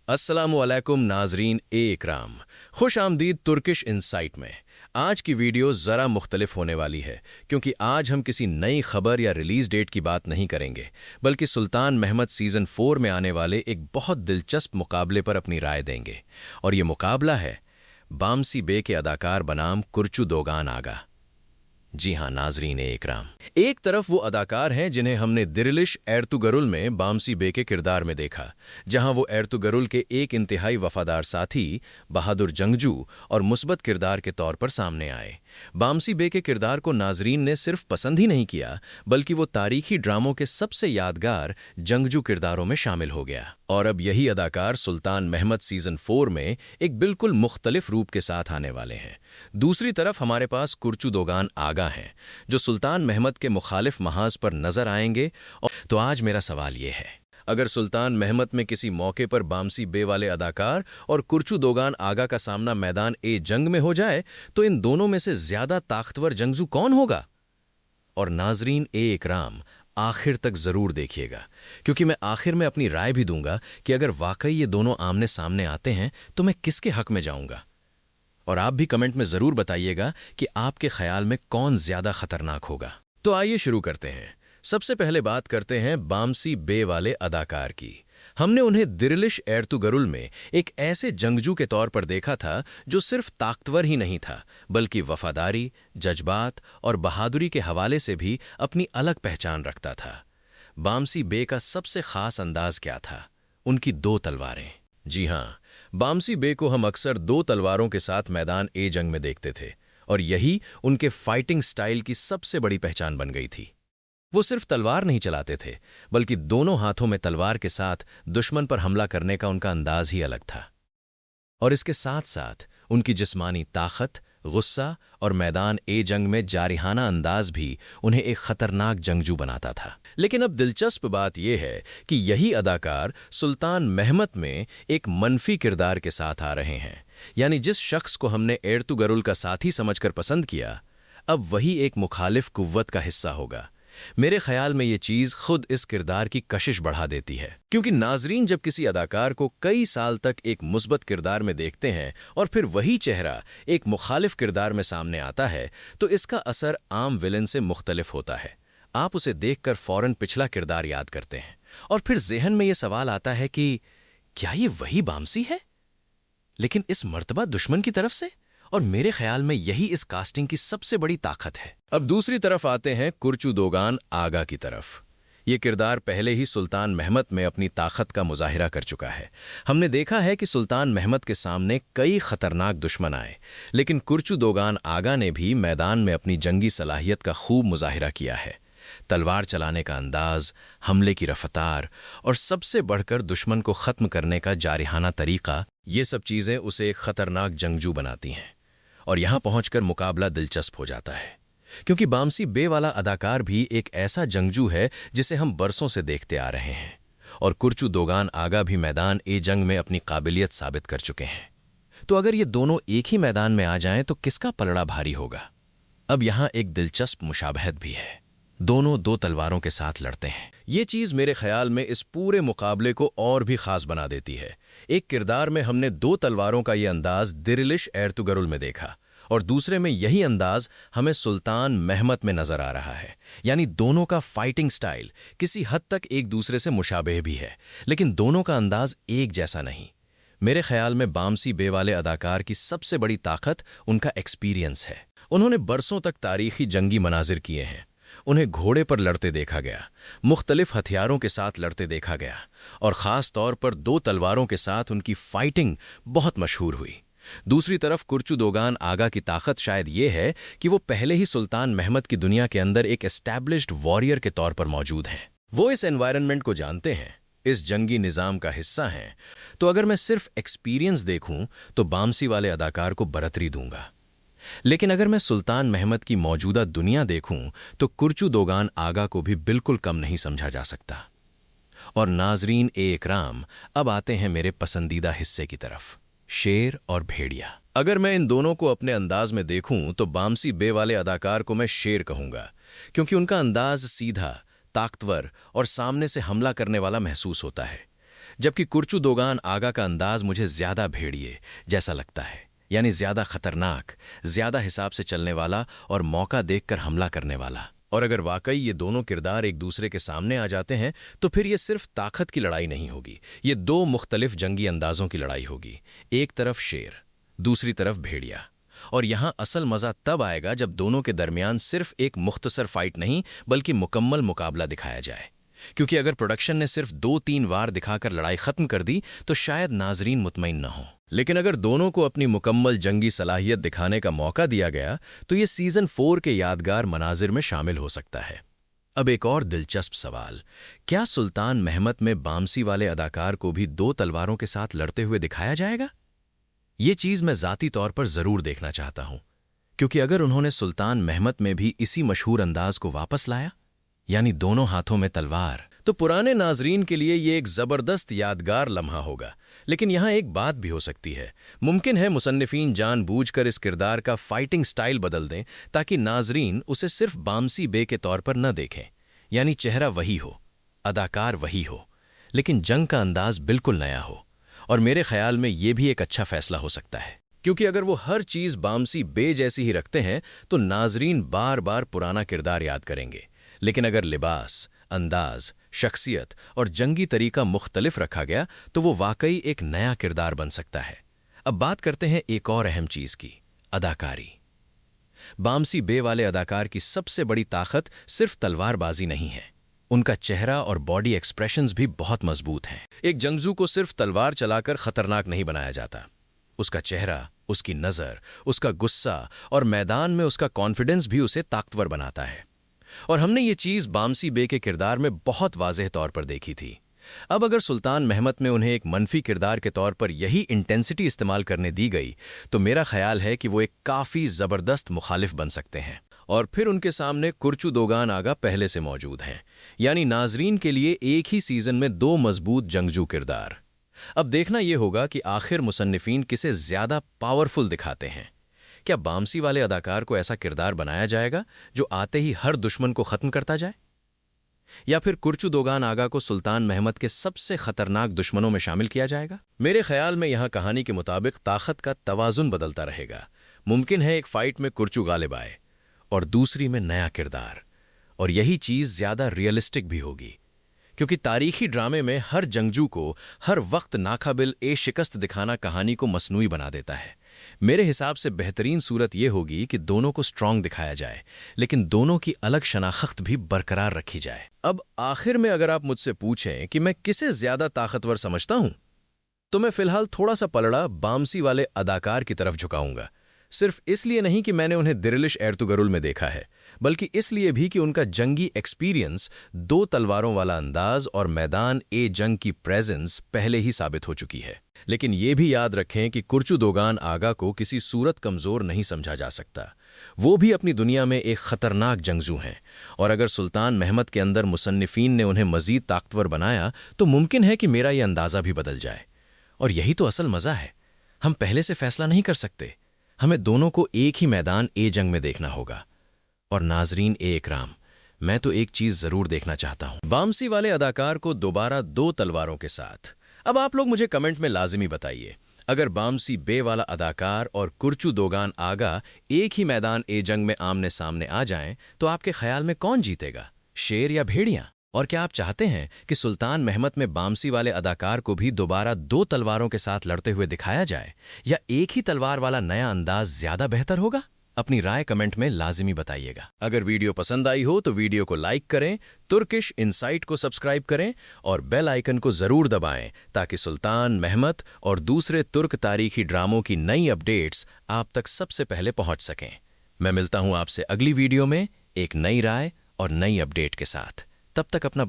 अस्सलामुअलैकुम नाजरीन इकराम, खुश आमदीद तुर्किश इनसाइट में। आज की वीडियो ज़रा मुख्तलिफ होने वाली है क्योंकि आज हम किसी नई खबर या रिलीज़ डेट की बात नहीं करेंगे, बल्कि सुल्तान महमद सीज़न 4 में आने वाले एक बहुत दिलचस्प मुकाबले पर अपनी राय देंगे। और ये मुकाबला है बामसी बे के अदाकार बनाम कुर्चु दोगान आगा। जी हाँ नाजरीन इकराम, एक तरफ वो अदाकार हैं जिन्हें हमने दिरिलिश एर्तुगरुल में बामसी बे के किरदार में देखा, जहां वो एर्तुगरुल के एक इंतहाई वफादार साथी, बहादुर जंगजू और मुस्बत किरदार के तौर पर सामने आए। बामसी बे के किरदार को नाजरीन ने सिर्फ पसंद ही नहीं किया, बल्कि वो तारीखी ड्रामों के सबसे यादगार जंगजू किरदारों में शामिल हो गया। और अब यही अदाकार सुल्तान महमद सीजन 4 में एक बिल्कुल मुख्तलिफ रूप के साथ आने वाले हैं। दूसरी तरफ हमारे पास कुर्चु दोगान आगा हैं, जो सुल्तान महमद के मुखालिफ महाज पर नजर आएंगे। और तो आज मेरा सवाल ये है, अगर सुल्तान महमद में किसी मौके पर बामसी बे वाले अदाकार और कुर्चु दोगान आगा का सामना मैदान ए जंग में हो जाए, तो इन दोनों में से ज्यादा ताकतवर जंगजू कौन होगा? और नाजरीन इकराम, आखिर तक जरूर देखिएगा, क्योंकि मैं आखिर में अपनी राय भी दूंगा कि अगर वाकई ये दोनों आमने सामने आते हैं तो मैं किसके हक में जाऊंगा। और आप भी कमेंट में जरूर बताइएगा कि आपके ख्याल में कौन ज्यादा खतरनाक होगा। तो आइए शुरू करते हैं। सबसे पहले बात करते हैं बामसी बे वाले अदाकार की। हमने उन्हें दिरिलिश एर्तुगरुल में एक ऐसे जंगजू के तौर पर देखा था जो सिर्फ ताकतवर ही नहीं था, बल्कि वफादारी, जज्बात और बहादुरी के हवाले से भी अपनी अलग पहचान रखता था। बामसी बे का सबसे खास अंदाज क्या था? उनकी 2 तलवारें। जी हाँ, बामसी बे को हम अक्सर 2 तलवारों के साथ मैदान ए जंग में देखते थे, और यही उनके फाइटिंग स्टाइल की सबसे बड़ी पहचान बन गई थी। वो सिर्फ तलवार नहीं चलाते थे, बल्कि दोनों हाथों में तलवार के साथ दुश्मन पर हमला करने का उनका अंदाज ही अलग था। और इसके साथ साथ उनकी जिस्मानी ताकत, गुस्सा और मैदान ए जंग में जारिहाना अंदाज भी उन्हें एक खतरनाक जंगजू बनाता था। लेकिन अब दिलचस्प बात यह है कि यही अदाकार सुल्तान महमद में एक मनफी किरदार के साथ आ रहे हैं, यानी जिस शख्स को हमने एर्तुगरुल का साथी समझकर पसंद किया, अब वही एक मुखालिफ कुव्वत का हिस्सा होगा। मेरे ख्याल में ये चीज खुद इस किरदार की कशिश बढ़ा देती है, क्योंकि नाजरीन जब किसी अदाकार को कई साल तक एक मुस्बत किरदार में देखते हैं और फिर वही चेहरा एक मुखालिफ किरदार में सामने आता है, तो इसका असर आम विलन से मुख्तलिफ होता है। आप उसे देखकर फौरन पिछला किरदार याद करते हैं और फिर ज़हन में यह सवाल आता है कि क्या ये वही बामसी है, लेकिन इस मर्तबा दुश्मन की तरफ से? और मेरे ख्याल में यही इस कास्टिंग की सबसे बड़ी ताकत है। अब दूसरी तरफ आते हैं कुर्चु दोगान आगा की तरफ। ये किरदार पहले ही सुल्तान महमद में अपनी ताकत का मुजाहिरा कर चुका है। हमने देखा है कि सुल्तान महमद के सामने कई खतरनाक दुश्मन आए, लेकिन कुर्चु दोगान आगा ने भी मैदान में अपनी जंगी सलाहियत का खूब मुजाहिरा किया है। तलवार चलाने का अंदाज, हमले की रफ्तार और सबसे बढ़कर दुश्मन को खत्म करने का जारिहाना तरीका, ये सब चीजें उसे एक खतरनाक जंगजू बनाती हैं। और यहां पहुंचकर मुकाबला दिलचस्प हो जाता है, क्योंकि बामसी बे वाला अदाकार भी एक ऐसा जंगजू है जिसे हम बरसों से देखते आ रहे हैं, और कुर्चु दोगान आगा भी मैदान ए जंग में अपनी काबिलियत साबित कर चुके हैं। तो अगर ये दोनों एक ही मैदान में आ जाएं तो किसका पलड़ा भारी होगा? अब यहां एक दिलचस्प मुशाबहत भी है। दोनों 2 तलवारों के साथ लड़ते हैं। ये चीज मेरे ख्याल में इस पूरे मुकाबले को और भी खास बना देती है। एक किरदार में हमने 2 तलवारों का ये अंदाज दिरिलिश एर्तुगरुल में देखा, और दूसरे में यही अंदाज हमें सुल्तान महमद में नजर आ रहा है। यानी दोनों का फाइटिंग स्टाइल किसी हद तक एक दूसरे से मुशाबह भी है, लेकिन दोनों का अंदाज एक जैसा नहीं। मेरे ख्याल में बामसी बे वाले अदाकार की सबसे बड़ी ताकत उनका एक्सपीरियंस है। उन्होंने बरसों तक तारीखी जंगी मनाजिर किए हैं। उन्हें घोड़े पर लड़ते देखा गया, मुख्तलिफ हथियारों के साथ लड़ते देखा गया, और ख़ास तौर पर 2 तलवारों के साथ उनकी फाइटिंग बहुत मशहूर हुई। दूसरी तरफ कुर्चु दोगान आगा की ताकत शायद ये है कि वो पहले ही सुल्तान महमद की दुनिया के अंदर एक एस्टैब्लिश्ड वॉरियर के तौर पर मौजूद हैं। वो इस एनवायरनमेंट को जानते हैं, इस जंगी निज़ाम का हिस्सा हैं। तो अगर मैं सिर्फ एक्सपीरियंस देखूं तो बामसी वाले अदाकार को बरतरी दूंगा, लेकिन अगर मैं सुल्तान महमद की मौजूदा दुनिया देखूं तो कुर्चु दोगान आगा को भी बिल्कुल कम नहीं समझा जा सकता। और नाजरीन इकराम, अब आते हैं मेरे पसंदीदा हिस्से की तरफ, शेर और भेड़िया। अगर मैं इन दोनों को अपने अंदाज में देखूं तो बामसी बे वाले अदाकार को मैं शेर कहूंगा, क्योंकि उनका अंदाज सीधा, ताकतवर और सामने से हमला करने वाला महसूस होता है। जबकि कुर्चू दोगान आगा का अंदाज मुझे ज्यादा भेड़िए जैसा लगता है, यानी ज्यादा खतरनाक, ज्यादा हिसाब से चलने वाला और मौका देखकर हमला करने वाला। और अगर वाकई ये दोनों किरदार एक दूसरे के सामने आ जाते हैं तो फिर ये सिर्फ ताकत की लड़ाई नहीं होगी, ये दो मुख्तलिफ जंगी अंदाजों की लड़ाई होगी। एक तरफ शेर, दूसरी तरफ भेड़िया। और यहां असल मजा तब आएगा जब दोनों के दरमियान सिर्फ एक मुख्तसर फाइट नहीं बल्कि मुकम्मल मुकाबला दिखाया जाए। क्योंकि अगर प्रोडक्शन ने सिर्फ 2-3 वार दिखाकर लड़ाई खत्म कर दी तो शायद नाजरीन मुतमईन न हो, लेकिन अगर दोनों को अपनी मुकम्मल जंगी सलाहियत दिखाने का मौका दिया गया तो ये सीजन 4 के यादगार मनाजिर में शामिल हो सकता है। अब एक और दिलचस्प सवाल, क्या सुल्तान महमद में बामसी वाले अदाकार को भी 2 तलवारों के साथ लड़ते हुए दिखाया जाएगा? ये चीज मैं जाती तौर पर जरूर देखना चाहता हूं, क्योंकि अगर उन्होंने सुल्तान महमद में भी इसी मशहूर अंदाज को वापस लाया, यानी दोनों हाथों में तलवार, तो पुराने नाजरीन के लिए ये एक जबरदस्त यादगार लम्हा होगा। लेकिन यहां एक बात भी हो सकती है, मुमकिन है मुसन्निफीन जानबूझकर इस किरदार का फाइटिंग स्टाइल बदल दें ताकि नाजरीन उसे सिर्फ बामसी बे के तौर पर न देखें, यानी चेहरा वही हो, अदाकार वही हो, लेकिन जंग का अंदाज बिल्कुल नया हो। और मेरे ख्याल में ये भी एक अच्छा फैसला हो सकता है, क्योंकि अगर वो हर चीज बामसी बे जैसी ही रखते हैं तो नाजरीन बार बार पुराना किरदार याद करेंगे। लेकिन अगर लिबास, अंदाज, शख्सियत और जंगी तरीका मुख्तलिफ रखा गया तो वो वाकई एक नया किरदार बन सकता है। अब बात करते हैं एक और अहम चीज की, अदाकारी। बामसी बे वाले अदाकार की सबसे बड़ी ताकत सिर्फ तलवारबाजी नहीं है, उनका चेहरा और बॉडी एक्सप्रेशंस भी बहुत मजबूत हैं। एक जंगजू को सिर्फ तलवार चलाकर खतरनाक नहीं बनाया जाता, उसका चेहरा, उसकी नजर, उसका गुस्सा और मैदान में उसका कॉन्फिडेंस भी उसे ताकतवर बनाता है। और हमने ये चीज बामसी बे के किरदार में बहुत वाज़ेह तौर पर देखी थी। अब अगर सुल्तान महमद में उन्हें एक मनफी किरदार के तौर पर यही इंटेंसिटी इस्तेमाल करने दी गई तो मेरा ख्याल है कि वो एक काफी जबरदस्त मुखालिफ बन सकते हैं। और फिर उनके सामने कुर्चू दोगान आगा पहले से मौजूद हैं, यानी नाजरीन के लिए एक ही सीजन में 2 मजबूत जंगजू किरदार। अब देखना यह होगा कि आखिर मुसन्निफीन किसे ज्यादा पावरफुल दिखाते हैं। क्या बामसी वाले अदाकार को ऐसा किरदार बनाया जाएगा जो आते ही हर दुश्मन को खत्म करता जाए, या फिर कुर्चू दोगान आगा को सुल्तान महमद के सबसे खतरनाक दुश्मनों में शामिल किया जाएगा? मेरे ख्याल में यहां कहानी के मुताबिक ताकत का तवाजुन बदलता रहेगा। मुमकिन है एक फाइट में कुर्चू गालिब आए और दूसरी में नया किरदार, और यही चीज ज्यादा रियलिस्टिक भी होगी, क्योंकि तारीखी ड्रामे में हर जंगजू को हर वक्त नाकाबिल ए शिकस्त दिखाना कहानी को मसनूई बना देता है। मेरे हिसाब से बेहतरीन सूरत यह होगी कि दोनों को स्ट्रांग दिखाया जाए, लेकिन दोनों की अलग शनाख्त भी बरकरार रखी जाए। अब आखिर में अगर आप मुझसे पूछें कि मैं किसे ज्यादा ताकतवर समझता हूं, तो मैं फिलहाल थोड़ा सा पलड़ा बामसी वाले अदाकार की तरफ झुकाऊंगा। सिर्फ इसलिए नहीं कि मैंने उन्हें दिरिलिश एर्तुगरुल में देखा है, बल्कि इसलिए भी कि उनका जंगी एक्सपीरियंस, 2 तलवारों वाला अंदाज और मैदान ए जंग की प्रेजेंस पहले ही साबित हो चुकी है। लेकिन ये भी याद रखें कि कुर्चू दोगान आगा को किसी सूरत कमजोर नहीं समझा जा सकता। वो भी अपनी दुनिया में एक खतरनाक जंगजू हैं, और अगर सुल्तान महमद के अंदर मुसन्निफीन ने उन्हें मजीद ताकतवर बनाया तो मुमकिन है कि मेरा यह अंदाजा भी बदल जाए। और यही तो असल मजा है, हम पहले से फैसला नहीं कर सकते, हमें दोनों को एक ही मैदान ए जंग में देखना होगा। और नाजरीन ए इकराम, मैं तो एक चीज जरूर देखना चाहता हूं, बामसी वाले अदाकार को दोबारा 2 तलवारों के साथ। अब आप लोग मुझे कमेंट में लाजिमी बताइए, अगर बामसी बे वाला अदाकार और कुर्चू दोगान आगा एक ही मैदान ए जंग में आमने सामने आ जाएं तो आपके ख्याल में कौन जीतेगा, शेर या भेड़िया? और क्या आप चाहते हैं कि सुल्तान महमद में बामसी वाले अदाकार को भी दोबारा 2 तलवारों के साथ लड़ते हुए दिखाया जाए, या एक ही तलवार वाला नया अंदाज ज्यादा बेहतर होगा? अपनी राय कमेंट में लाजिमी बताइएगा। अगर वीडियो पसंद आई हो तो वीडियो को लाइक करें, तुर्किश इनसाइट को सब्सक्राइब करें और बेल आइकन को जरूर दबाएं ताकि सुल्तान महमद और दूसरे तुर्क तारीखी ड्रामों की नई अपडेट्स आप तक सबसे पहले पहुंच सकें। मैं मिलता हूं आपसे अगली वीडियो में एक नई राय और नई अपडेट के साथ। तब तक अपना